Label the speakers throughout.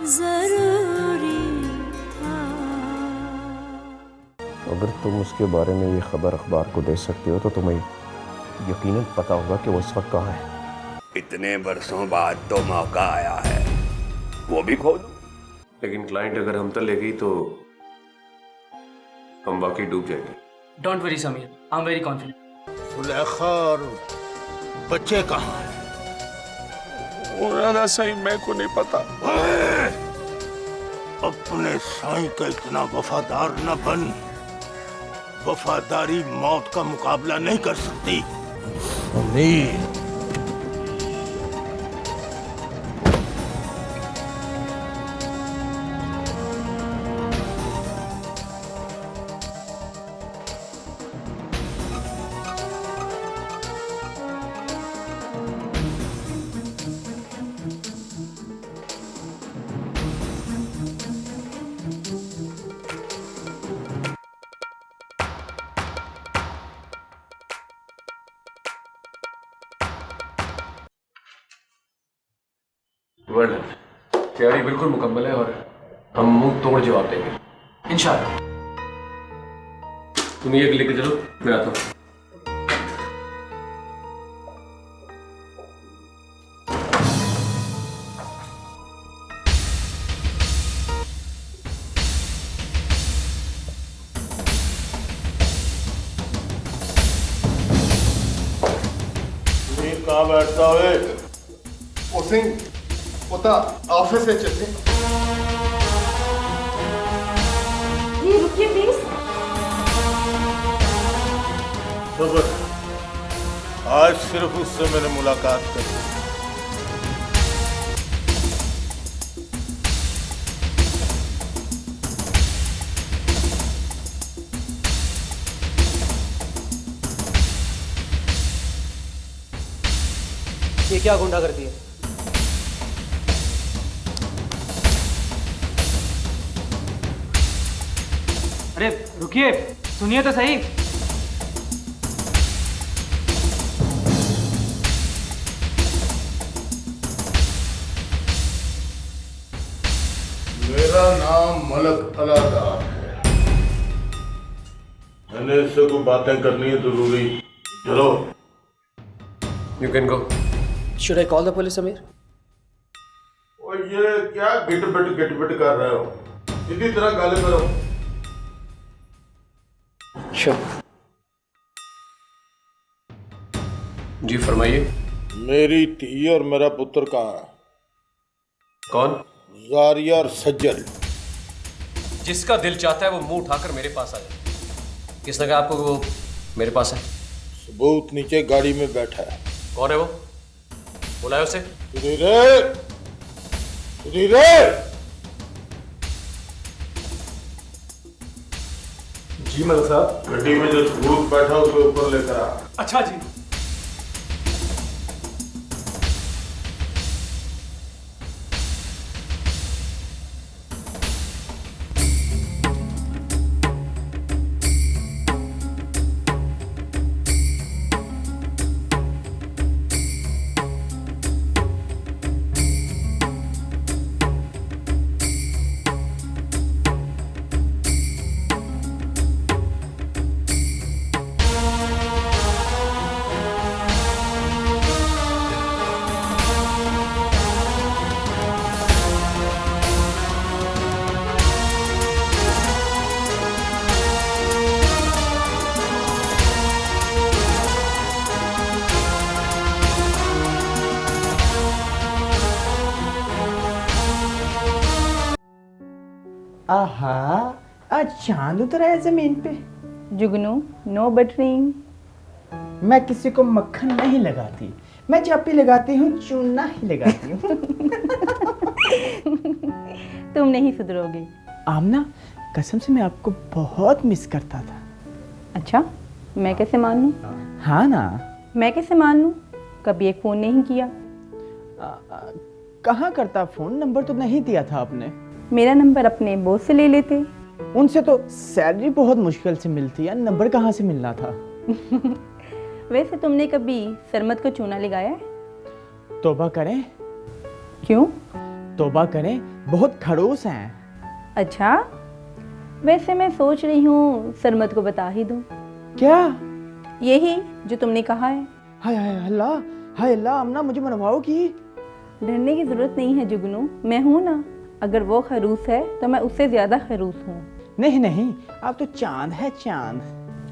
Speaker 1: जरूरी था।
Speaker 2: अगर तुम उसके बारे में ये खबर अखबार को दे सकते हो तो तुम्हें यकीनन पता होगा कि वो इस वक्त कहाँ है।
Speaker 3: इतने बरसों बाद तो मौका आया है, वो भी खो दूं।
Speaker 4: लेकिन क्लाइंट अगर हम तक ले गई तो हम वाकई डूब जाएंगे।
Speaker 5: Don't worry Sameer, I am very confident.
Speaker 6: Sulekha और बच्चे कहाँ हैं?
Speaker 3: दादा सही मैं को नहीं पता।
Speaker 6: अपने साईं का इतना वफादार न बन। वफादारी मौत का मुकाबला नहीं कर सकती। Sameer,
Speaker 4: well done. तैयारी बिल्कुल मुकम्मल है और हम मुंह तोड़ जवाब देंगे इंशाल्लाह। तुम ये लेके चलो, मैं आता हूँ।
Speaker 6: कहाँ बैठता है?
Speaker 7: उसे उता ऑफिस से चलते।
Speaker 1: ये रुकिए प्लीज।
Speaker 6: खबर आज सिर्फ उससे मैंने मुलाकात कर ली।
Speaker 5: ये क्या गुंडा करती है? अरे रुकिए, सुनिए तो सही।
Speaker 6: मेरा नाम मलक अलादार है। मैंने इससे कोई बातें करनी है जरूरी। चलो।
Speaker 4: You can go.
Speaker 5: Should I call the police Sameer?
Speaker 6: और ये क्या गिट बिट कर रहे हो? सीधी तरह गाली करो।
Speaker 5: श्योर।
Speaker 4: जी फरमाइए।
Speaker 6: मेरी धी और मेरा पुत्र कहाँ है?
Speaker 4: कौन?
Speaker 6: जारिया और सज्जल।
Speaker 4: जिसका दिल चाहता है वो मुंह उठाकर मेरे पास आ जाए। किसने कहा आपको वो मेरे पास है?
Speaker 6: सबूत नीचे गाड़ी में बैठा है।
Speaker 4: कौन है वो? बुलाए उसे।
Speaker 6: सुधीरे! सुधीरे!
Speaker 7: जी मलिक साहब।
Speaker 6: गड्डी में जो सबूत बैठा उसके ऊपर लेकर आ।
Speaker 5: अच्छा जी।
Speaker 8: आहा, आज चांद उतरा है जमीन पे।
Speaker 9: जुगनू, नो बटरिंग।
Speaker 8: मैं किसी को मक्खन नहीं लगाती, मैं जब भी लगाती हूँ चूना ही लगाती हूँ।
Speaker 9: तुम नहीं सुधरोगे।
Speaker 8: आमना, कसम से मैं आपको बहुत मिस करता था।
Speaker 9: अच्छा, मैं कैसे मान लूं?
Speaker 8: हाँ ना।
Speaker 9: मैं कैसे मान लूं? कभी एक फोन नहीं किया।
Speaker 8: कहाँ करता फोन? नंबर तो नहीं दिया था आपने।
Speaker 9: मेरा नंबर अपने बॉस से ले लेते।
Speaker 8: उनसे तो सैलरी बहुत मुश्किल से मिलती है, नंबर कहाँ से मिलना था?
Speaker 9: वैसे तुमने कभी सरमत को चूना लगाया है?
Speaker 8: तौबा करें।
Speaker 9: क्यों?
Speaker 8: तौबा करें, बहुत खड़ूस हैं।
Speaker 9: अच्छा, वैसे मैं सोच रही हूँ सरमद को बता ही दूँ।
Speaker 8: क्या?
Speaker 9: यही जो तुमने कहा है।
Speaker 8: हाय हाय अल्लाह, हाय अल्लाह, अमना मुझे मनवाओगी?
Speaker 9: डरने की जरूरत नहीं है जुगनू, मैं हूँ ना। अगर वो खरूस है तो मैं उससे ज्यादा खरूस हूँ।
Speaker 8: नहीं नहीं, आप तो चांद है, चांद।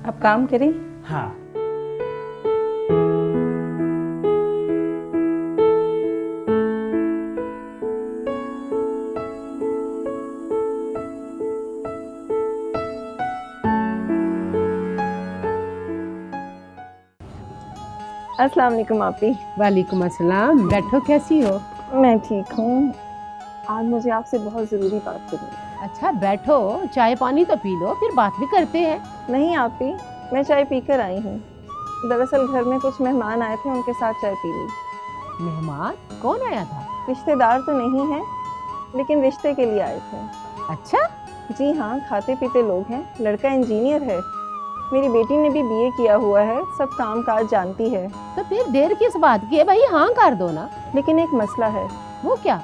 Speaker 9: अब काम करें।
Speaker 8: हाँ।
Speaker 10: अस्सलाम वालेकुम आपी।
Speaker 11: वालेकुम अस्सलाम। बैठो, कैसी हो?
Speaker 10: मैं ठीक हूँ। आज मुझे आपसे बहुत ज़रूरी बात करनी है।
Speaker 11: अच्छा बैठो, चाय पानी तो पी लो, फिर बात भी करते हैं।
Speaker 10: नहीं आपी, मैं चाय पीकर आई हूँ। दरअसल घर में कुछ मेहमान आए थे, उनके साथ चाय पी ली।
Speaker 11: मेहमान? कौन आया था?
Speaker 10: रिश्तेदार तो नहीं है, लेकिन रिश्ते के लिए आए थे।
Speaker 11: अच्छा?
Speaker 10: जी हाँ, खाते पीते लोग हैं। लड़का इंजीनियर है, मेरी बेटी ने भी बीए किया हुआ है, सब काम काज जानती है।
Speaker 11: तो फिर देर किस बात की है भाई, हाँ कर दो ना।
Speaker 10: लेकिन एक मसला है।
Speaker 11: वो क्या?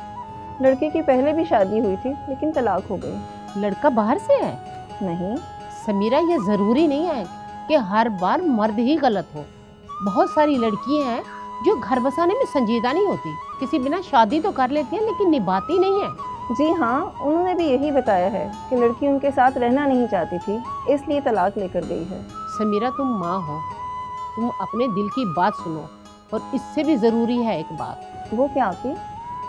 Speaker 10: लड़के की पहले भी शादी हुई थी, लेकिन तलाक हो गई।
Speaker 11: लड़का बाहर से है?
Speaker 10: नहीं
Speaker 11: समीरा, ये जरूरी नहीं है कि हर बार मर्द ही गलत हो। बहुत सारी लड़कियां हैं जो घर बसाने में संजीदा नहीं होती, किसी बिना शादी तो कर लेती हैं लेकिन निभाती नहीं है।
Speaker 10: जी हाँ, उन्होंने भी यही बताया है कि लड़की उनके साथ रहना नहीं चाहती थी, इसलिए तलाक लेकर गई है।
Speaker 11: समीरा, तुम माँ हो, तुम अपने दिल की बात सुनो। और इससे भी ज़रूरी है एक बात।
Speaker 10: वो क्या आपकी?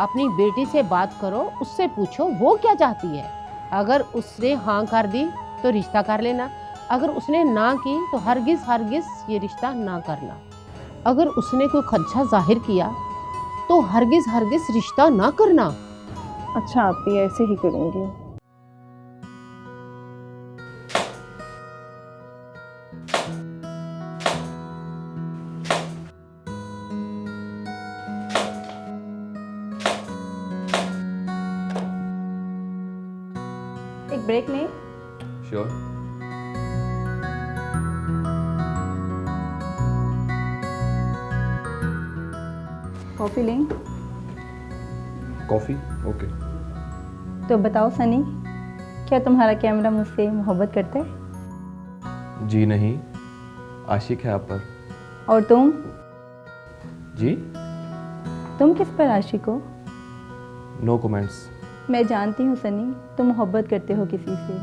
Speaker 11: अपनी बेटी से बात करो, उससे पूछो वो क्या चाहती है। अगर उसने हाँ कर दी तो रिश्ता कर लेना, अगर उसने ना की तो हरगिज़ ये रिश्ता ना करना। अगर उसने कोई खदशा जाहिर किया तो हरगिज़ रिश्ता ना करना।
Speaker 10: अच्छा आपकी, ऐसे ही करूँगी।
Speaker 9: एक ब्रेक लें।
Speaker 4: श्योर।
Speaker 9: कॉफ़ी लें।
Speaker 2: कॉफ़ी? ओके।
Speaker 9: तो बताओ सनी, क्या तुम्हारा कैमरा मुझसे मोहब्बत करता है?
Speaker 2: जी नहीं, आशिक है आप पर।
Speaker 9: और तुम?
Speaker 2: जी?
Speaker 9: तुम किस पर आशिक हो?
Speaker 2: No comments.
Speaker 9: मैं जानती हूँ सनी, तुम मोहब्बत करते हो किसी से।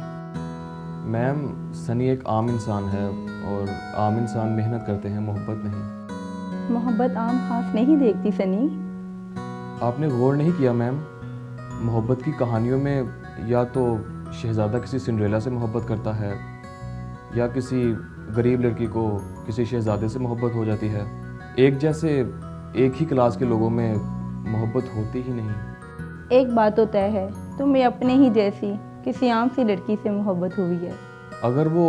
Speaker 2: मैम, सनी एक आम इंसान है और आम इंसान मेहनत करते हैं, मोहब्बत नहीं।
Speaker 9: मोहब्बत आम खास नहीं देखती सनी।
Speaker 2: आपने गौर नहीं किया मैम, मोहब्बत की कहानियों में या तो शहज़ादा किसी सिंड्रेला से मोहब्बत करता है या किसी गरीब लड़की को किसी शहज़ादे से मोहब्बत हो जाती है। एक जैसे एक ही क्लास के लोगों में मोहब्बत होती ही नहीं।
Speaker 9: एक बात तो तय है, तुम्हें अपने ही जैसी किसी आम सी लड़की से मोहब्बत हुई है।
Speaker 2: अगर वो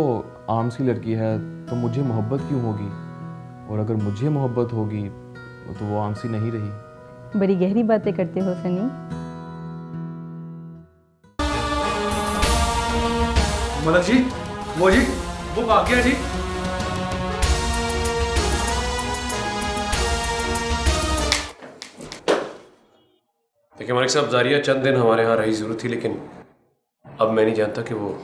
Speaker 2: आम सी लड़की है तो मुझे मोहब्बत क्यों होगी? और अगर मुझे मोहब्बत होगी तो वो आम सी नहीं रही।
Speaker 9: बड़ी गहरी बातें करते हो सनी।
Speaker 5: मलक जी, वो जी, वो आ गया जी।
Speaker 4: देखिए मालिक साहब, जारिया चंद दिन हमारे यहाँ रही जरूर थी, लेकिन अब मैं नहीं जानता कि वो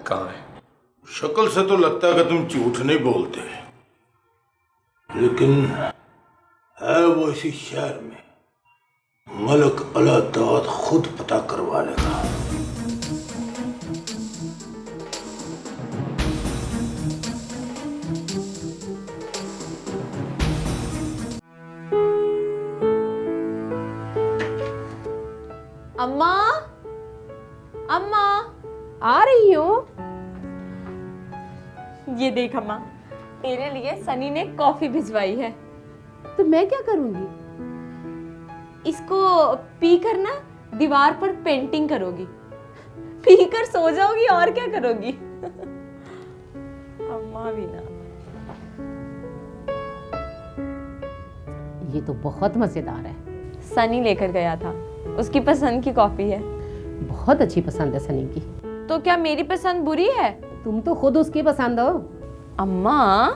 Speaker 4: कहाँ है।
Speaker 6: शक्ल से तो लगता है कि तुम झूठ नहीं बोलते, लेकिन है वो इसी शहर में। मलक अलादाद खुद पता करवा लेगा।
Speaker 1: अम्मा, अम्मा,
Speaker 11: आ रही हो?
Speaker 1: ये देख अम्मा, तेरे लिए सनी ने कॉफी भिजवाई है।
Speaker 11: तो मैं क्या करूंगी?
Speaker 1: इसको पी कर ना दीवार पर पेंटिंग करोगी, पी कर सो जाओगी, और क्या करोगी? अम्मा भी ना।
Speaker 11: ये तो बहुत मजेदार है।
Speaker 1: सनी लेकर गया था, उसकी पसंद की कॉफी है।
Speaker 11: बहुत अच्छी पसंद है सनी की।
Speaker 1: तो क्या मेरी पसंद बुरी है?
Speaker 11: तुम तो खुद उसकी पसंद हो।
Speaker 1: अम्मा,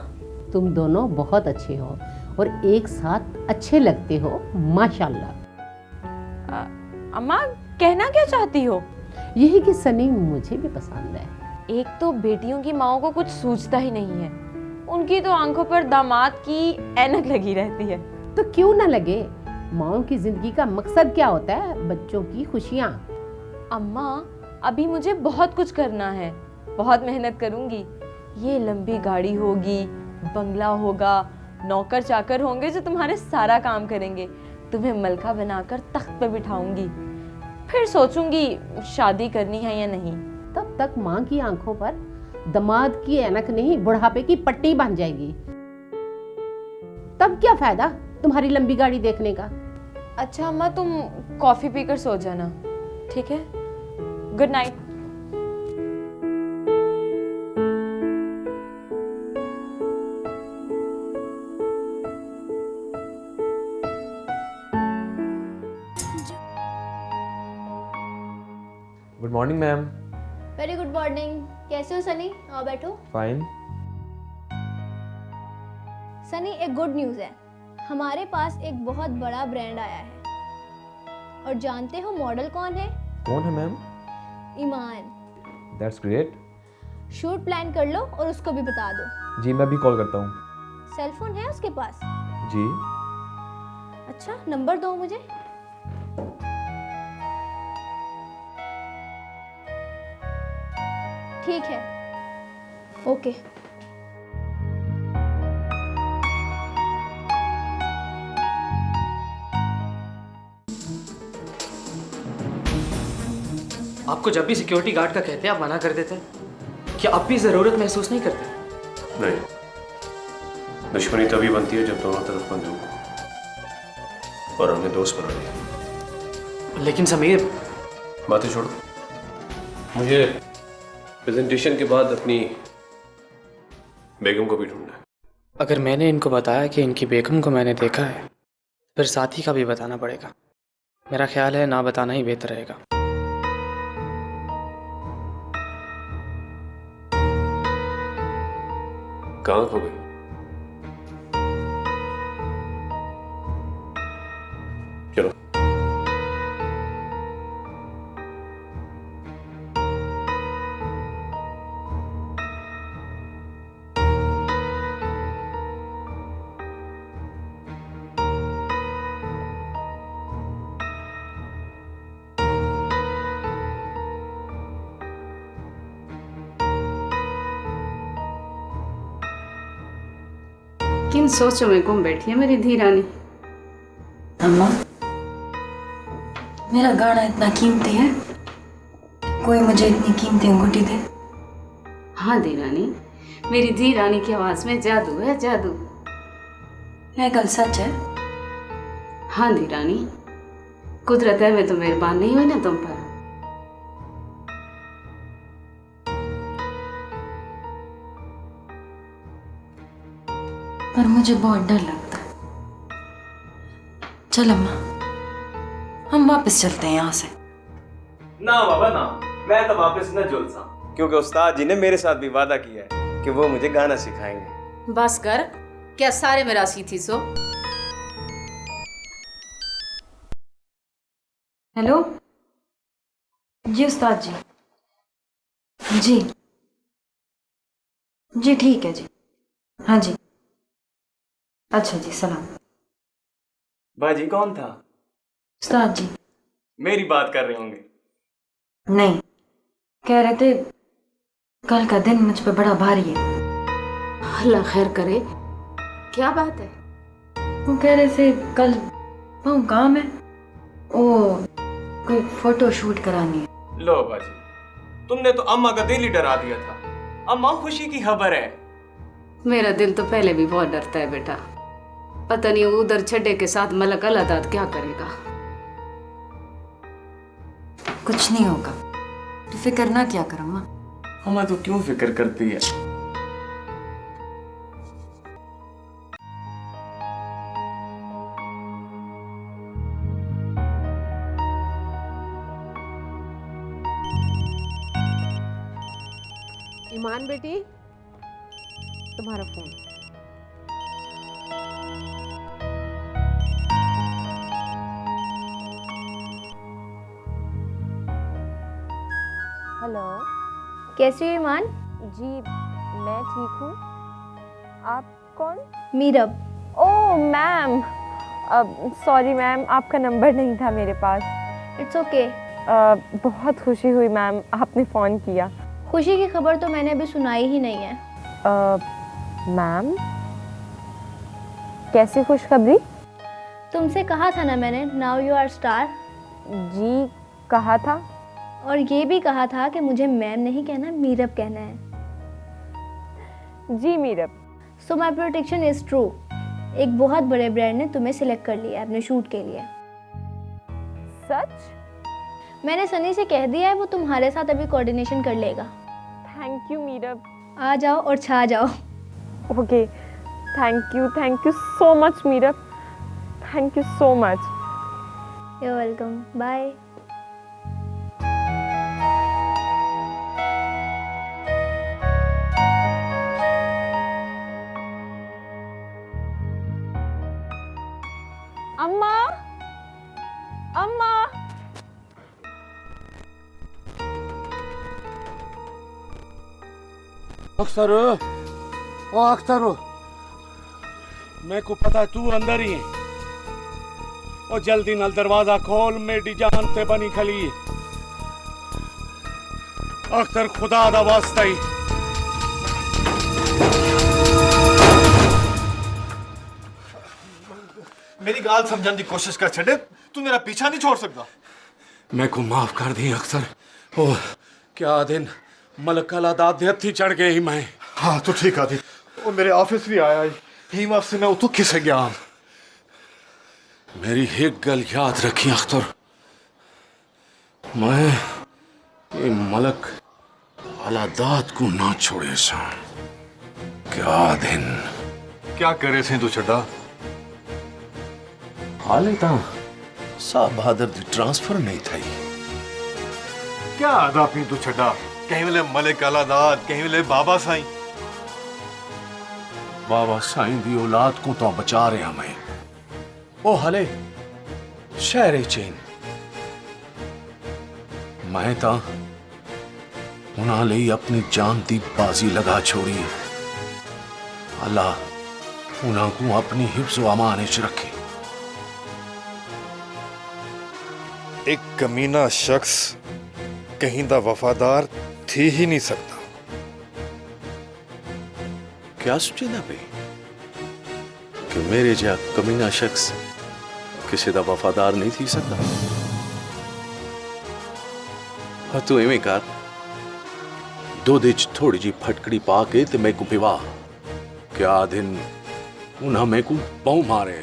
Speaker 11: तुम दोनों बहुत अच्छे हो और एक साथ अच्छे लगते हो, माशाल्लाह।
Speaker 1: अम्मा कहना क्या चाहती हो?
Speaker 11: यही कि सनी मुझे भी पसंद है।
Speaker 1: एक तो बेटियों की माओ को कुछ सूझता ही नहीं है, उनकी तो आंखों पर दामाद की ऐनक लगी रहती है।
Speaker 11: तो क्यों ना लगे, माओ की जिंदगी का मकसद क्या होता है? बच्चों की खुशियाँ।
Speaker 1: अम्मा अभी मुझे बहुत कुछ करना है, बहुत मेहनत करूंगी। ये लंबी गाड़ी होगी, बंगला होगा, नौकर चाकर होंगे जो तुम्हारे सारा काम करेंगे, तुम्हें मलका बनाकर तख्त पे बिठाऊंगी, फिर सोचूंगी शादी करनी है या नहीं।
Speaker 11: तब तक माँ की आंखों पर दामाद की ऐनक नहीं, बुढ़ापे की पट्टी बन जाएगी। तब क्या फायदा तुम्हारी लंबी गाड़ी देखने का।
Speaker 1: अच्छा अम्मा, तुम कॉफी पीकर सो जाना, ठीक है? Good night.
Speaker 2: Good morning ma'am.
Speaker 12: Very good morning. कैसे हो सनी? आओ बैठो।
Speaker 2: फाइन।
Speaker 12: सनी, एक गुड न्यूज़ है। हमारे पास एक बहुत बड़ा ब्रांड आया है। और जानते हो मॉडल कौन है?
Speaker 2: कौन है ma'am?
Speaker 12: Iman.
Speaker 2: That's great.
Speaker 12: Shoot plan कर लो और उसको भी बता दो।
Speaker 2: जी मैं भी कॉल करता हूँ।
Speaker 12: सेल फोन है उसके पास?
Speaker 2: जी।
Speaker 12: अच्छा, नंबर दो मुझे। ठीक है, ओके।
Speaker 13: आपको जब भी सिक्योरिटी गार्ड का कहते हैं आप मना कर देते हैं, क्या अब भी जरूरत महसूस नहीं करते?
Speaker 4: नहीं, दुश्मनी तभी बनती है जब दोनों तरफ बंदूक हो, और हमें दोस्त बना लिया।
Speaker 13: लेकिन समीर,
Speaker 4: बातें छोड़ो, मुझे प्रेजेंटेशन के बाद अपनी बेगम को भी ढूंढना है।
Speaker 13: अगर मैंने इनको बताया कि इनकी बेगम को मैंने देखा है, फिर साथी का भी बताना पड़ेगा। मेरा ख्याल है ना बताना ही बेहतर रहेगा।
Speaker 4: कहाँ खो गई? चलो।
Speaker 14: किन सोचों में गुम बैठी है मेरी धी रानी।
Speaker 15: अम्मा, मेरा गाना इतना कीमती है, कोई मुझे इतनी कीमती अंगूठी दे।
Speaker 14: हाँ धी रानी, मेरी धी रानी की आवाज में जादू है, जादू।
Speaker 15: यह गल सच है?
Speaker 14: हाँ धी रानी, कुदरत है में तो मेहरबान नहीं हुई ना तुम पर।
Speaker 15: पर मुझे बहुत डर लगता है। चल अम्मा, हम वापस चलते हैं यहाँ से।
Speaker 16: ना बाबा ना, मैं तो वापस न जुल सा, क्योंकि उस्ताद जी ने मेरे साथ भी वादा किया है कि वो मुझे गाना सिखाएंगे।
Speaker 14: बस कर, क्या सारे में राशि थी सो।
Speaker 15: हेलो जी उस्ताद जी। जी जी ठीक है जी। हाँ जी, अच्छा जी, सलाम।
Speaker 16: बाजी कौन था?
Speaker 15: उस्ताद जी।
Speaker 16: मेरी बात कर रहे होंगे।
Speaker 15: नहीं, कह रहे थे कल का दिन मुझ पे बड़ा भारी है।
Speaker 14: अल्लाह खैर करे, क्या बात है?
Speaker 15: वो कह रहे थे कल बहुत काम है, वो कोई फोटो शूट करानी है।
Speaker 16: लो बाजी, तुमने तो अम्मा का दिल ही डरा दिया था। अम्मा खुशी की खबर है।
Speaker 14: मेरा दिल तो पहले भी बहुत डरता है बेटा, पता नहीं उधर छड्डे के साथ मलक अलादाद क्या करेगा।
Speaker 15: कुछ नहीं होगा, तो फिक्र ना क्या कर अम्मा।
Speaker 16: अम्मा तो क्यों फिक्र करती है?
Speaker 11: ईमान बेटी, तुम्हारा फोन।
Speaker 1: हेलो।
Speaker 12: कैसी हो ईमान?
Speaker 1: जी मैं ठीक हूँ। आप कौन?
Speaker 12: मीरब।
Speaker 1: ओह मैम, सॉरी मैम, आपका नंबर नहीं था मेरे पास।
Speaker 12: It's okay.
Speaker 1: बहुत खुशी हुई मैम आपने फ़ोन किया।
Speaker 12: खुशी की खबर तो मैंने अभी सुनाई ही नहीं है।
Speaker 1: मैम कैसी खुशखबरी?
Speaker 12: तुमसे कहा था ना मैंने, नाउ यू आर स्टार।
Speaker 1: जी कहा था।
Speaker 12: और ये भी कहा था कि मुझे मैम नहीं कहना, मीरब कहना है।
Speaker 1: जी मीरब।
Speaker 12: सो माई प्रोटेक्शन इज ट्रू। एक बहुत बड़े ब्रांड ने तुम्हें सिलेक्ट कर लिया है अपने शूट के लिए।
Speaker 1: सच?
Speaker 12: मैंने सनी से कह दिया है, वो तुम्हारे साथ अभी कोऑर्डिनेशन कर लेगा।
Speaker 1: Thank you Meerab.
Speaker 12: आ जाओ और छा जाओ।
Speaker 1: Okay, thank you so much Meerab, thank you so much.
Speaker 12: You are welcome, bye.
Speaker 1: अम्मा, अम्मा।
Speaker 6: अख्तर, ओ अख्तर, मेरे को पता है तू अंदर ही है। ओ जल्दी नल दरवाजा खोल, मेरी जान ते बनी खली। अख्तर खुदा दा वास्ता ही।
Speaker 7: मेरी गाल समझने की कोशिश कर छड़े, तू मेरा पीछा नहीं छोड़ सकता।
Speaker 6: मैं को माफ कर दी अख्तर। ओ क्या दिन मलक अलादाद दे हथी चढ़ गए ही मैं।
Speaker 7: हाँ तो ठीक आदि, वो मेरे ऑफिस भी आया ही वापसी मैं उतो किसे गया।
Speaker 6: मेरी एक गल याद रखी अख्तर, मैं ये मलक अलादाद को ना छोड़े सा। क्या दिन
Speaker 7: क्या करे से तू छड़ा?
Speaker 6: हाले ता साहब बहादुर दी ट्रांसफर नहीं थी।
Speaker 7: क्या आदा पी तू छड़ा? कहीं वेले मलिक अलादाद, कहीं वेले बाबा साईं।
Speaker 6: बाबा साईं दी औलाद को तो बचा रहे हमें। ओ हले शहरे चेन मैं ता उन्हां ਲਈ अपनी जान दी बाजी लगा छोड़ी। अल्लाह उन्हां को अपनी हिफ्ज़ व अमान च रखे।
Speaker 7: एक कमीना शख्स कहीं दा वफादार थी ही नहीं सकता।
Speaker 6: क्या सोचेदा पे कि मेरे जा कमीना शख्स किसी दा वफादार नहीं थी सकता? हाँ तू इवें कर, दूध च थोड़ी जी फटकड़ी पा के ते मैं को पिवा। क्या दिन उन्हें मैं को बहु मारे।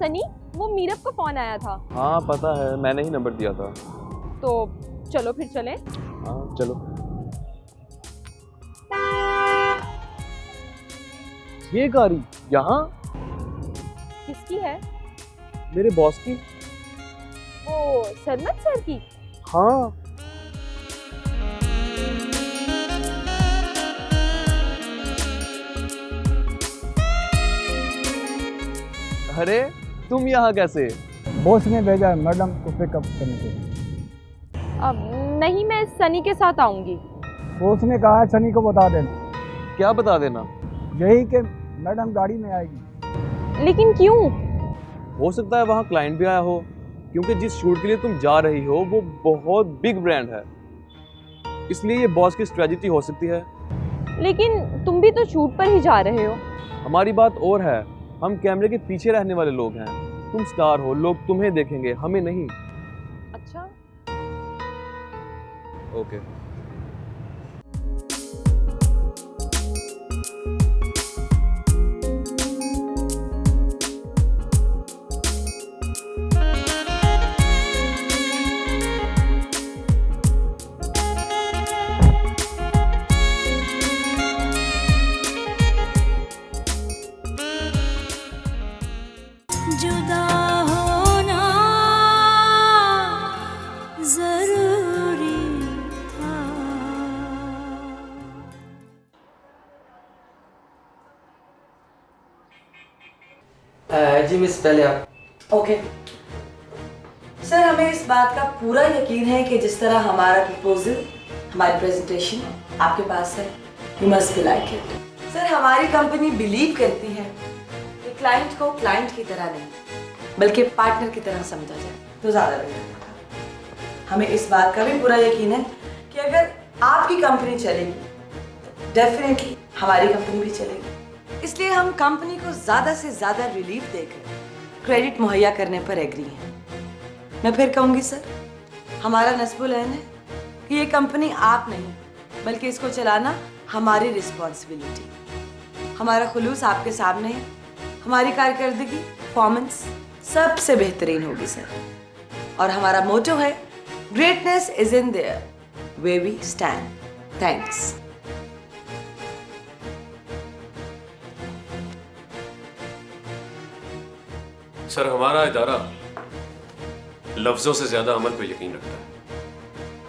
Speaker 1: सनी, वो मीरब का फोन आया था।
Speaker 2: हाँ पता है, मैंने ही नंबर दिया था।
Speaker 1: तो चलो फिर चलें।
Speaker 2: हाँ चलो। ये गाड़ी यहाँ?
Speaker 1: किसकी है?
Speaker 2: मेरे बॉस की।
Speaker 1: ओ सरमत सर की?
Speaker 2: हाँ। अरे तुम यहाँ कैसे?
Speaker 8: बॉस ने भेजा है मैडम को पिकअप करने के लिए।
Speaker 1: अब नहीं, मैं सनी के साथ आऊंगी।
Speaker 8: बॉस ने कहा है सनी को बता देना।
Speaker 2: क्या बता देना?
Speaker 8: यही कि मैडम गाड़ी में आएगी।
Speaker 1: लेकिन क्यों?
Speaker 2: हो सकता है वहाँ क्लाइंट भी आया हो, क्योंकि जिस शूट के लिए तुम जा रही हो वो बहुत बिग ब्रांड है, इसलिए ये बॉस की स्ट्रेटजी हो सकती है।
Speaker 1: लेकिन तुम भी तो शूट पर ही जा रहे हो।
Speaker 2: हमारी बात और है, हम कैमरे के पीछे रहने वाले लोग हैं। तुम स्टार हो, लोग तुम्हें देखेंगे, हमें नहीं।
Speaker 1: अच्छा
Speaker 2: ओके।
Speaker 17: जुदा होना जरूरी था।
Speaker 13: जी मिस, पहले आप। ओके
Speaker 18: सर हमें इस बात का पूरा यकीन है कि जिस तरह हमारा प्रपोजल, हमारी प्रेजेंटेशन आपके पास है, you must be like it. Sir हमारी कंपनी बिलीव करती है कि क्लाइंट को क्लाइंट की तरह नहीं बल्कि पार्टनर की तरह समझा जाए तो ज़्यादा बेहतर होगा। हमें इस बात का भी पूरा यकीन है कि अगर आपकी कंपनी चलेगी तो डेफिनेटली हमारी कंपनी भी चलेगी। इसलिए हम कंपनी को ज़्यादा से ज़्यादा रिलीफ देकर क्रेडिट मुहैया करने पर एग्री हैं। मैं फिर कहूँगी सर, हमारा नस्बुल ऐन है कि ये कंपनी आप नहीं बल्कि इसको चलाना हमारी रिस्पॉन्सिबिलिटी। हमारा खुलूस आपके सामने है। हमारी कारकर्दगी, परफॉर्मेंस सबसे बेहतरीन होगी सर। और हमारा मोटो है greatness is in their way we stand. Thanks.
Speaker 4: Sir हमारा इदारा लफ्जों से ज्यादा अमल पर यकीन रखता है,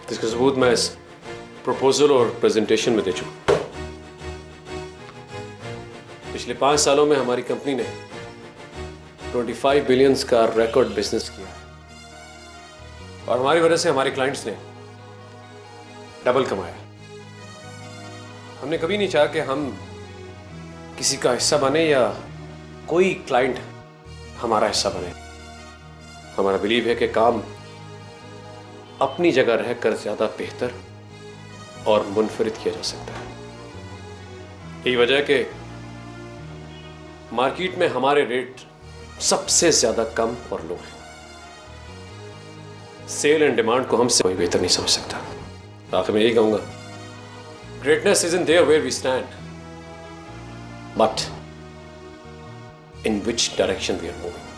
Speaker 4: जिसका सबूत मैं इस प्रपोजल और प्रेजेंटेशन में दे चुका। पिछले 5 सालों में हमारी कंपनी ने 25 बिलियंस का रिकॉर्ड बिजनेस किया और हमारी वजह से हमारे क्लाइंट्स ने डबल कमाया। हमने कभी नहीं चाहा कि हम किसी का हिस्सा बने या कोई क्लाइंट हमारा हिस्सा बने। हमारा बिलीव है कि काम अपनी जगह रहकर ज्यादा बेहतर और मुनफरिद किया जा सकता है। यही वजह है कि मार्केट में हमारे रेट सबसे ज्यादा कम और लो है। सेल एंड डिमांड को हमसे कोई बेहतर नहीं समझ सकता। आखिर में यही कहूंगा, greatness is in their where we stand, but in which direction we are moving.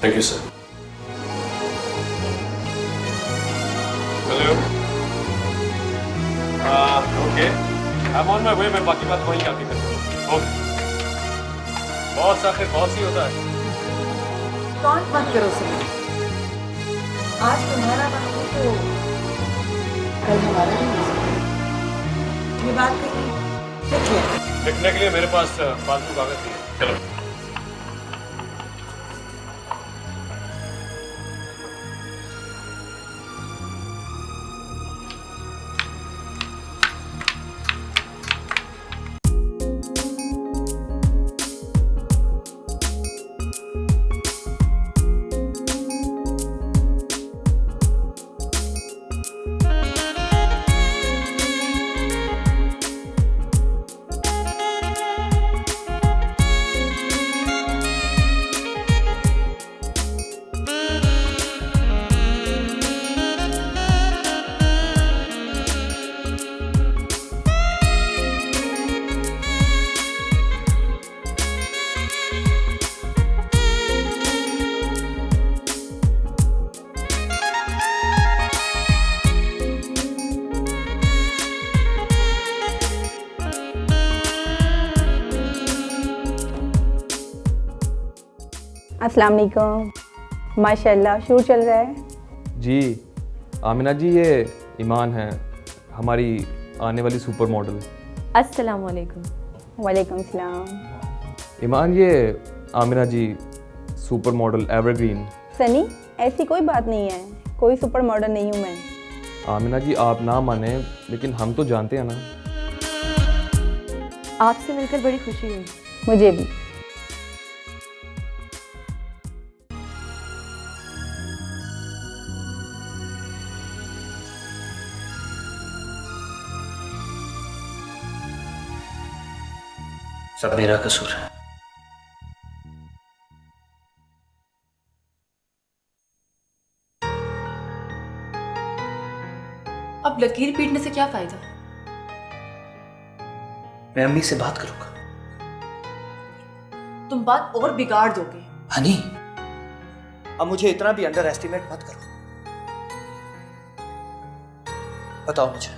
Speaker 4: Thank you, sir. Hello. Okay. I'm on my way. मैं बाकी बात वहीं आके करता हूँ। Okay. बॉस आखिर बॉस ही होता है।
Speaker 18: टॉन्ट मत करो सर। आज तुम्हारा बात हो तो कल हमारा भी हो सकता है। ये बात कहीं लिख लें।
Speaker 4: लिखने के लिए मेरे पास फालतू कागज नहीं है। चलो।
Speaker 10: अस्सलाम वालेकुम। माशाल्लाह शूट चल रहा है।
Speaker 2: जी आमिना जी, ये ईमान है, हमारी आने वाली सुपर मॉडल।
Speaker 1: अस्सलाम वालेकुम।
Speaker 10: वालेकुम सलाम।
Speaker 2: ईमान, ये आमिना जी सुपर मॉडल एवरग्रीन।
Speaker 10: सनी, ऐसी कोई बात नहीं है, कोई सुपर मॉडल नहीं हूँ मैं।
Speaker 2: आमिना जी, आप ना माने लेकिन हम तो जानते हैं ना।
Speaker 1: आपसे मिलकर बड़ी खुशी हुई।
Speaker 10: मुझे भी।
Speaker 13: सब मेरा कसूर है।
Speaker 15: अब लकीर पीटने से क्या फायदा?
Speaker 13: मैं अम्मी से बात करूंगा।
Speaker 15: तुम बात और बिगाड़ दोगे।
Speaker 13: हनी, अब मुझे इतना भी अंडर एस्टिमेट मत करो। बताओ मुझे,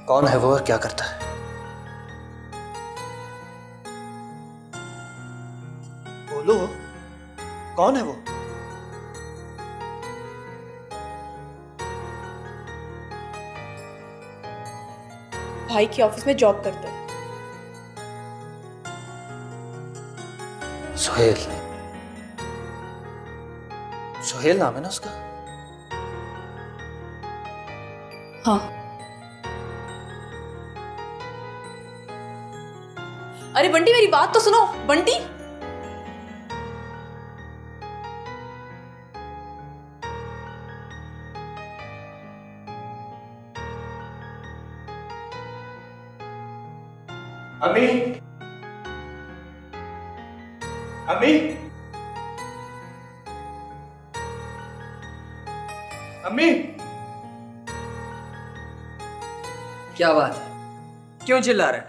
Speaker 13: कौन है वो और क्या करता है? बोलो, कौन है वो?
Speaker 15: भाई के ऑफिस में जॉब करता है।
Speaker 13: सुहेल, सुहेल नाम है ना उसका?
Speaker 18: हाँ। अरे बंटी मेरी बात तो सुनो। बंटी
Speaker 8: अम्मी, अम्मी, अम्मी,
Speaker 19: क्या बात है? क्यों चिल्ला रहे?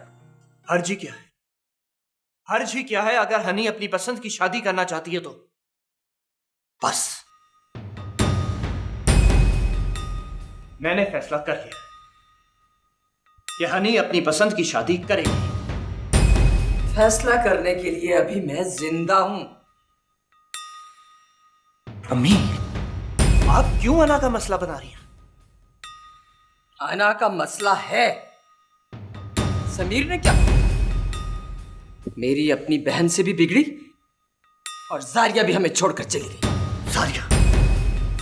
Speaker 8: हर्ज ही क्या है? हर्ज ही क्या है अगर हनी अपनी पसंद की शादी करना चाहती है तो? बस मैंने फैसला कर लिया कि हनी अपनी पसंद की शादी करेगी।
Speaker 19: फैसला करने के लिए अभी मैं जिंदा हूं।
Speaker 8: अम्मी, आप क्यों अना का मसला बना रही हैं?
Speaker 19: अना का मसला है समीर ने क्या मेरी अपनी बहन से भी बिगड़ी और जारिया भी हमें छोड़कर चली गई।
Speaker 8: जारिया?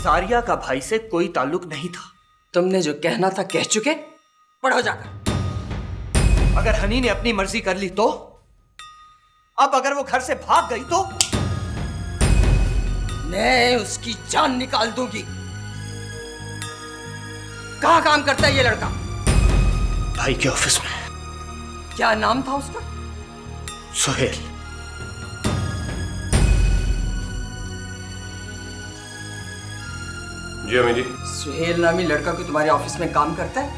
Speaker 8: जारिया का भाई से कोई ताल्लुक नहीं था।
Speaker 19: तुमने जो कहना था कह चुके, पढ़ो जाकर।
Speaker 8: अगर हनी ने अपनी मर्जी कर ली तो? अब अगर वो घर से भाग गई तो?
Speaker 19: मैं उसकी जान निकाल दूंगी। कहाँ काम करता है ये लड़का?
Speaker 8: भाई के ऑफिस में।
Speaker 19: क्या नाम था उसका?
Speaker 8: सुहेल।
Speaker 4: जी अम्मी जी।
Speaker 19: सुहेल नामी लड़का कोई तुम्हारे ऑफिस में काम करता है?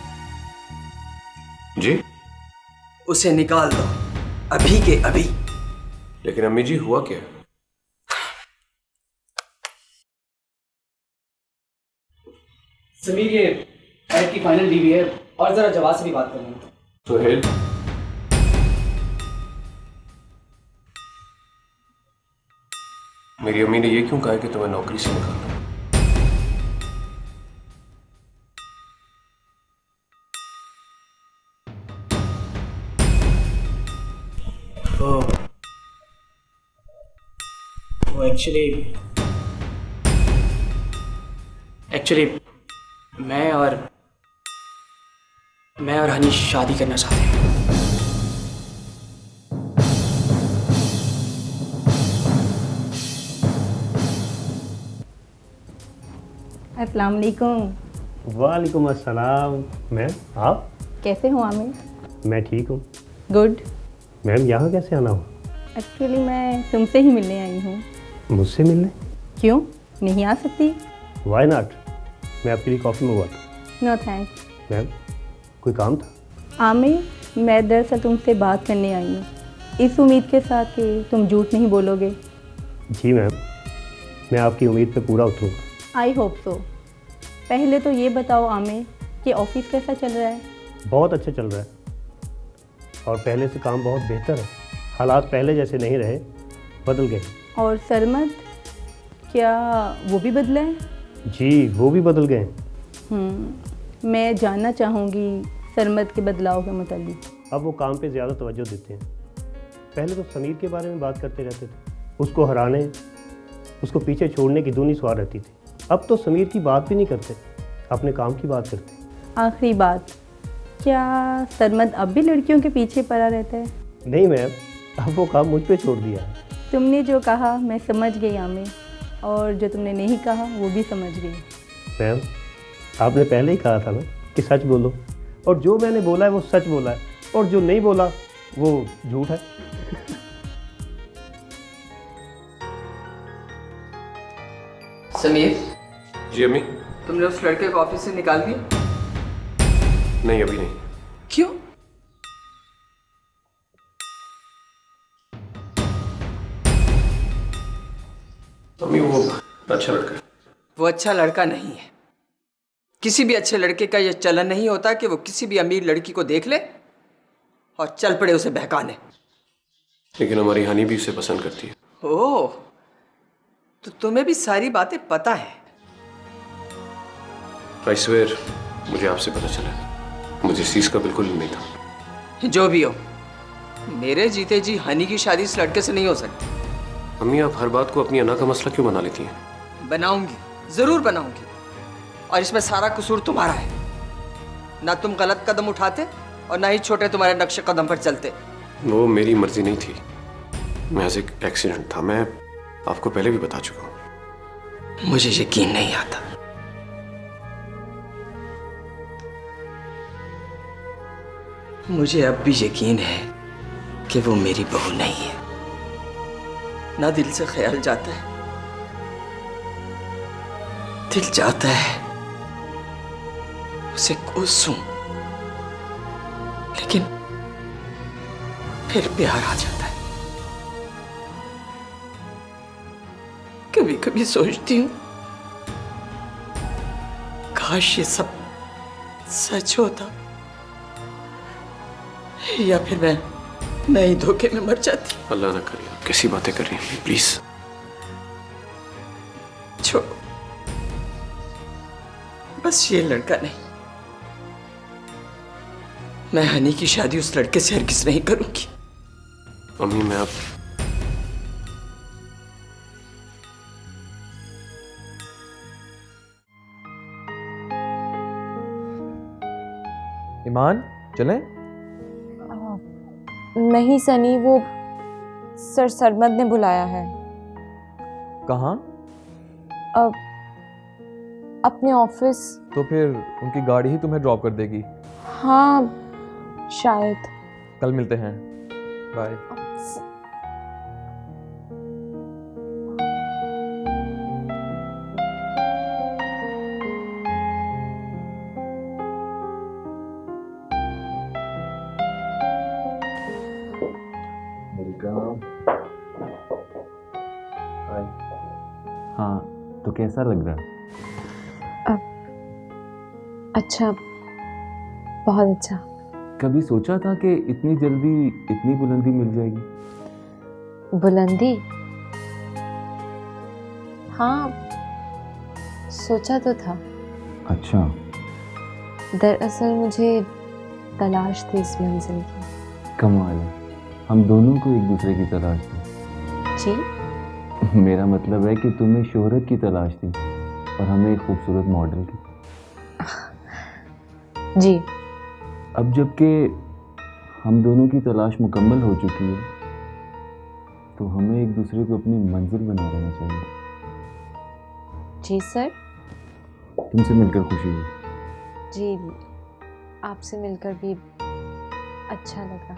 Speaker 4: जी।
Speaker 19: उसे निकाल दो अभी के अभी।
Speaker 4: लेकिन अम्मी जी हुआ क्या?
Speaker 13: समीर, ये ऐड की फाइनल डीवी है और जरा जवाब से भी बात करनी है।
Speaker 4: सुहेल, मेरी अम्मी ने ये क्यों कहा कि तुम्हें नौकरी से निकालना?
Speaker 8: वो एक्चुअली
Speaker 13: मैं और हनी शादी करना चाहते हैं।
Speaker 9: अस्सलाम वालेकुम।
Speaker 20: वालेकुम अस्सलाम। मैम, आप
Speaker 9: कैसे हो आमिर?
Speaker 20: मैं ठीक हूँ।
Speaker 9: गुड।
Speaker 20: मैम, यहाँ कैसे आना हुआ?
Speaker 9: एक्चुअली मैं तुमसे ही मिलने आई हूँ।
Speaker 20: मुझसे मिलने?
Speaker 9: क्यों, नहीं आ सकती?
Speaker 20: Why not. मैं आपके लिए कॉफ़ी मंगवाता हूँ।
Speaker 9: No thanks.
Speaker 20: मैम, कोई काम था?
Speaker 9: आमिर, मैं दरअसल तुमसे बात करने आई हूँ, इस उम्मीद के साथ कि तुम झूठ नहीं बोलोगे।
Speaker 20: जी मैम, मैं आपकी उम्मीद पे पूरा उतरूँगा।
Speaker 9: I hope so. पहले तो ये बताओ आमिर कि ऑफिस कैसा चल रहा है?
Speaker 20: बहुत अच्छा चल रहा है और पहले से काम बहुत बेहतर है। हालात पहले जैसे नहीं रहे, बदल गए।
Speaker 9: और सरमद, क्या वो भी बदला है?
Speaker 20: जी, वो भी बदल गए।
Speaker 9: मैं जानना चाहूँगी सरमद के बदलाव के मुताबिक।
Speaker 20: अब वो काम पे ज़्यादा तवज्जो देते हैं। पहले तो समीर के बारे में बात करते रहते थे, उसको हराने, उसको पीछे छोड़ने की धुन ही सवार रहती थी। अब तो समीर की बात भी नहीं करते, अपने काम की बात करते।
Speaker 9: आखिरी बात, क्या सरमद अब भी लड़कियों के पीछे पड़ा रहता है?
Speaker 20: नहीं मैम, अब वो काम मुझ पे छोड़ दिया है।
Speaker 9: तुमने जो कहा मैं समझ गई आमिर, और जो तुमने नहीं कहा वो भी समझ गई।
Speaker 20: मैम, आपने पहले ही कहा था ना कि सच बोलो, और जो मैंने बोला है वो सच बोला है, और जो नहीं बोला वो झूठ है।
Speaker 19: समीर।
Speaker 4: जी अम्मी।
Speaker 19: तुमने उस लड़के को ऑफिस से निकाल दिया?
Speaker 4: नहीं, अभी नहीं।
Speaker 19: क्यों?
Speaker 4: अम्मी, वो अच्छा लड़का है।
Speaker 19: वो अच्छा लड़का नहीं है। किसी भी अच्छे लड़के का यह चलन नहीं होता कि वो किसी भी अमीर लड़की को देख ले और चल पड़े उसे बहकाने।
Speaker 4: लेकिन हमारी हनी भी उसे पसंद करती है।
Speaker 19: ओह, तो तुम्हें भी सारी बातें पता है।
Speaker 4: I swear, मुझे आपसे पता चला। मुझे इस चीज का बिल्कुल नहीं था।
Speaker 19: जो भी हो, मेरे जीते जी हनी की शादी इस लड़के से नहीं हो सकती।
Speaker 4: अम्मी, आप हर बात को अपनी अना का मसला क्यों बना लेती हैं?
Speaker 19: बनाऊंगी, जरूर बनाऊंगी। और इसमें सारा कसूर तुम्हारा है। ना तुम गलत कदम उठाते और ना ही छोटे तुम्हारे नक्शे कदम पर चलते।
Speaker 4: वो मेरी मर्जी नहीं थी, महज एक एक्सीडेंट था। मैं आपको पहले भी बता चुका हूँ।
Speaker 19: मुझे यकीन नहीं आता। मुझे अब भी यकीन है कि वो मेरी बहू नहीं है। ना दिल से ख्याल जाता है, दिल जाता है उसे कोसूं, लेकिन फिर प्यार आ जाता है। कभी कभी सोचती हूँ काश ये सब सच होता, या फिर मैं ही धोखे में मर जाती।
Speaker 4: अल्लाह ना करे। आप कैसी बातें कर रही हैं? प्लीज
Speaker 19: छोड़ो, बस ये लड़का नहीं, मैं हनी की शादी उस लड़के से हरगिज़ नहीं करूंगी।
Speaker 4: अम्मी, मैं आप
Speaker 2: ईमान चलें?
Speaker 1: नहीं सनी, वो सर सरमद ने बुलाया है।
Speaker 2: कहाँ?
Speaker 1: अपने ऑफिस।
Speaker 2: तो फिर उनकी गाड़ी ही तुम्हें ड्रॉप कर देगी?
Speaker 1: हाँ शायद।
Speaker 2: कल मिलते हैं। बाय।
Speaker 21: हाँ, तो कैसा लग रहा है?
Speaker 1: अच्छा, बहुत अच्छा।
Speaker 21: कभी सोचा था कि इतनी जल्दी इतनी बुलंदी मिल जाएगी?
Speaker 1: बुलंदी? हाँ, सोचा तो था।
Speaker 21: अच्छा।
Speaker 1: दरअसल मुझे तलाश थी इस मंजिल की।
Speaker 21: कमाल है, हम दोनों को एक दूसरे की तलाश थी।
Speaker 1: जी?
Speaker 21: मेरा मतलब है कि तुम्हें शोहरत की तलाश थी और हमें एक खूबसूरत मॉडल की।
Speaker 1: जी।
Speaker 21: अब जबकि हम दोनों की तलाश मुकम्मल हो चुकी है, तो हमें एक दूसरे को अपनी मंजिल बना लेना चाहिए।
Speaker 1: जी सर।
Speaker 21: तुमसे मिलकर खुशी हुई।
Speaker 1: जी, आपसे मिलकर भी अच्छा लगा।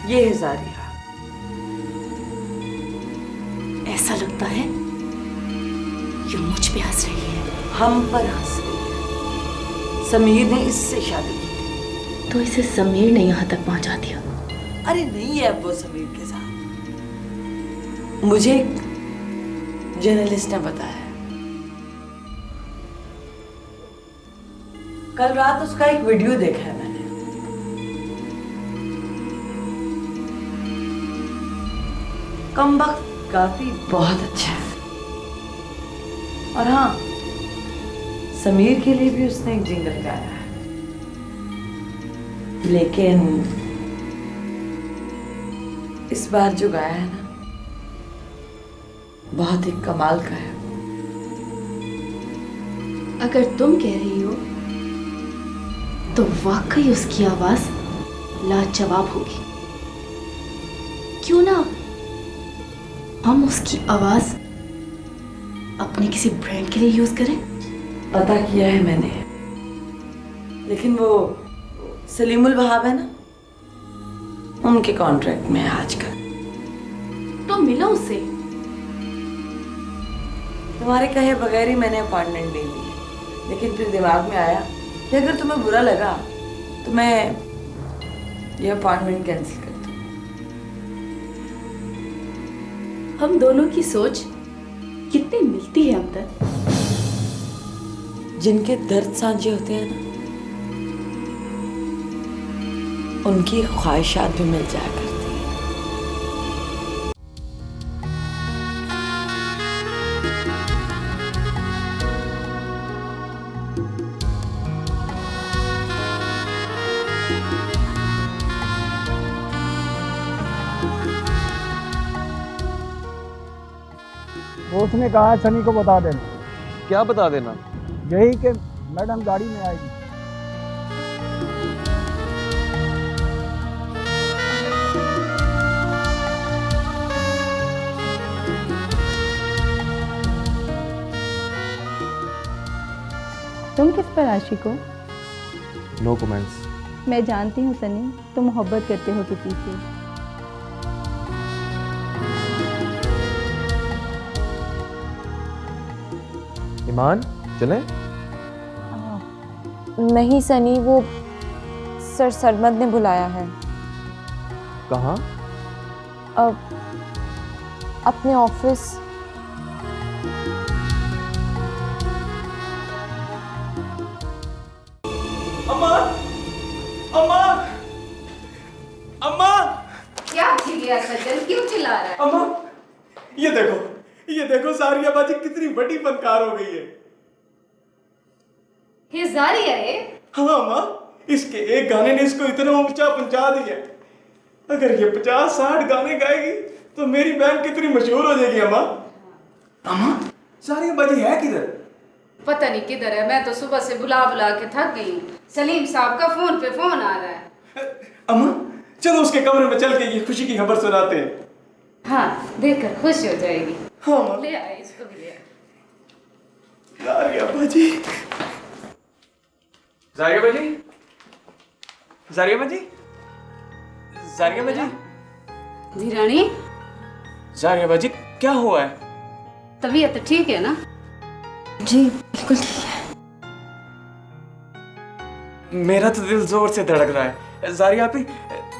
Speaker 18: ये है जारिया।
Speaker 15: ऐसा लगता है ये मुझ पे हंस रही है।
Speaker 18: हम पर हंस रही है। समीर ने इससे शादी की।
Speaker 15: तो इसे समीर ने यहाँ तक पहुँचा दिया।
Speaker 18: अरे नहीं है अब वो समीर के साथ। मुझे एक जर्नलिस्ट ने बताया, कल रात उसका एक वीडियो देखा है मैंने। कमबख्त काफी बहुत अच्छा है। और हाँ, समीर के लिए भी उसने एक जिंगल गाया है, लेकिन इस बार जो गाया है ना, बहुत ही कमाल का है।
Speaker 15: अगर तुम कह रही हो तो वाकई उसकी आवाज लाजवाब होगी। क्यों ना हम उसकी आवाज अपने किसी ब्रांड के लिए यूज करें?
Speaker 18: पता किया है मैंने, लेकिन वो सलीमुल वहाब है ना, उनके कॉन्ट्रैक्ट में है आजकल।
Speaker 15: तो मिलो उससे।
Speaker 18: तुम्हारे कहे बगैर ही मैंने अपॉइंटमेंट ले ली, लेकिन फिर दिमाग में आया कि अगर तुम्हें बुरा लगा तो मैं ये अपॉइंटमेंट कैंसिल कर दूँ।
Speaker 15: हम दोनों की सोच कितनी मिलती है अब तक।
Speaker 18: जिनके दर्द साझे होते हैं ना, उनकी ख्वाहिशात भी मिल जाया करती है।
Speaker 3: उसने कहा है सनी को बता देना।
Speaker 2: क्या बता देना?
Speaker 3: यही कि मैडम गाड़ी में आएगी।
Speaker 9: तुम किस पर आशिक हो?
Speaker 2: No comments.
Speaker 9: मैं जानती हूँ सनी, तुम मोहब्बत करते हो किसी से।
Speaker 2: ईमान, चले?
Speaker 1: नहीं सनी, वो सर सरमद ने बुलाया है।
Speaker 2: कहाँ?
Speaker 1: अपने ऑफिस।
Speaker 16: अम्मा, अम्मा, अम्मा।
Speaker 14: क्या हो गया सज्जन, क्यों चिल्ला रहा है?
Speaker 16: अम्मा, ये देखो सारिया बाजी कितनी बड़ी फनकार हो गई है।
Speaker 14: ये जारिया है?
Speaker 16: हाँ अम्मा, इसके एक गाने ने इसको इतना ऊंचा पहुंचा दिया। अगर ये 50-60 गाने गाएगी तो मेरी बहन कितनी मशहूर हो जाएगी। अम्मा, अम्मा, सारिया बाजी है किधर?
Speaker 14: पता नहीं किधर है, मैं तो सुबह से बुला बुला के थक गई हूँ। सलीम साहब का फोन पे फोन आ रहा है।
Speaker 16: अम्मा, चलो उसके कमरे में चल के ये खुशी की खबर सुनाते हैं।
Speaker 14: हाँ, देखकर खुश हो जाएगी।
Speaker 16: हाँ अम्मा।
Speaker 14: ले आए, इसको भी ले आए।
Speaker 16: जारिया बाजी, जारिया बाजी, जारिया बाजी, जारिया बाजी,
Speaker 14: धीरानी,
Speaker 16: जारिया बाजी, क्या हुआ है?
Speaker 14: तबीयत ठीक है ना?
Speaker 15: जी बिल्कुल ठीक है।
Speaker 16: मेरा तो दिल जोर से धड़क रहा है। जारिया भी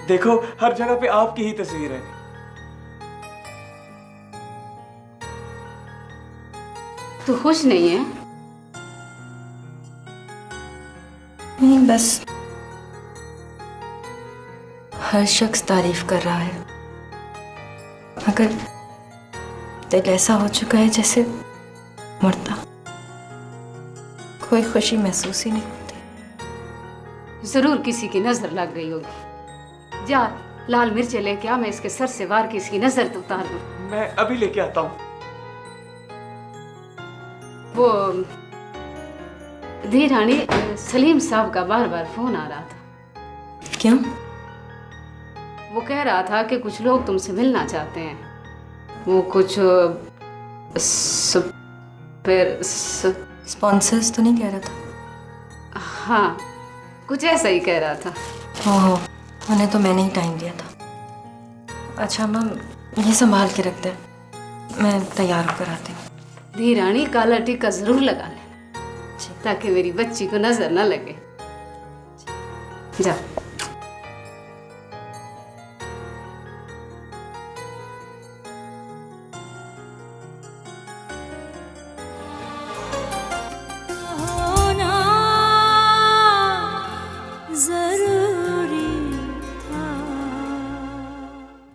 Speaker 16: देखो, हर जगह पे आपकी ही तस्वीर है।
Speaker 14: तू खुश नहीं है?
Speaker 15: नहीं, बस हर शख्स तारीफ कर रहा है, मगर दिल ऐसा हो चुका है जैसे मरता, कोई खुशी महसूस ही नहीं होती।
Speaker 14: जरूर किसी की नजर लग गई होगी। जा लाल मिर्च लेके आ, मैं इसके सर से वार के इसकी नजर तो उतार दूं।
Speaker 16: मैं अभी लेके आता हूँ।
Speaker 14: वो धीरानी, सलीम साहब का बार बार फोन आ रहा था।
Speaker 15: क्यों?
Speaker 14: वो कह रहा था कि कुछ लोग तुमसे मिलना चाहते हैं। वो कुछ
Speaker 15: स्पॉन्सर्स तो नहीं कह रहा था?
Speaker 14: हाँ, कुछ ऐसा ही कह रहा था।
Speaker 15: ओहो, उन्हें तो मैंने ही टाइम दिया था। अच्छा मैम, ये संभाल के रख दे, मैं तैयार होकर आती हूँ।
Speaker 14: धीरानी, काला टीका जरूर लगा ले ताकि मेरी बच्ची को नजर न लगे। जा।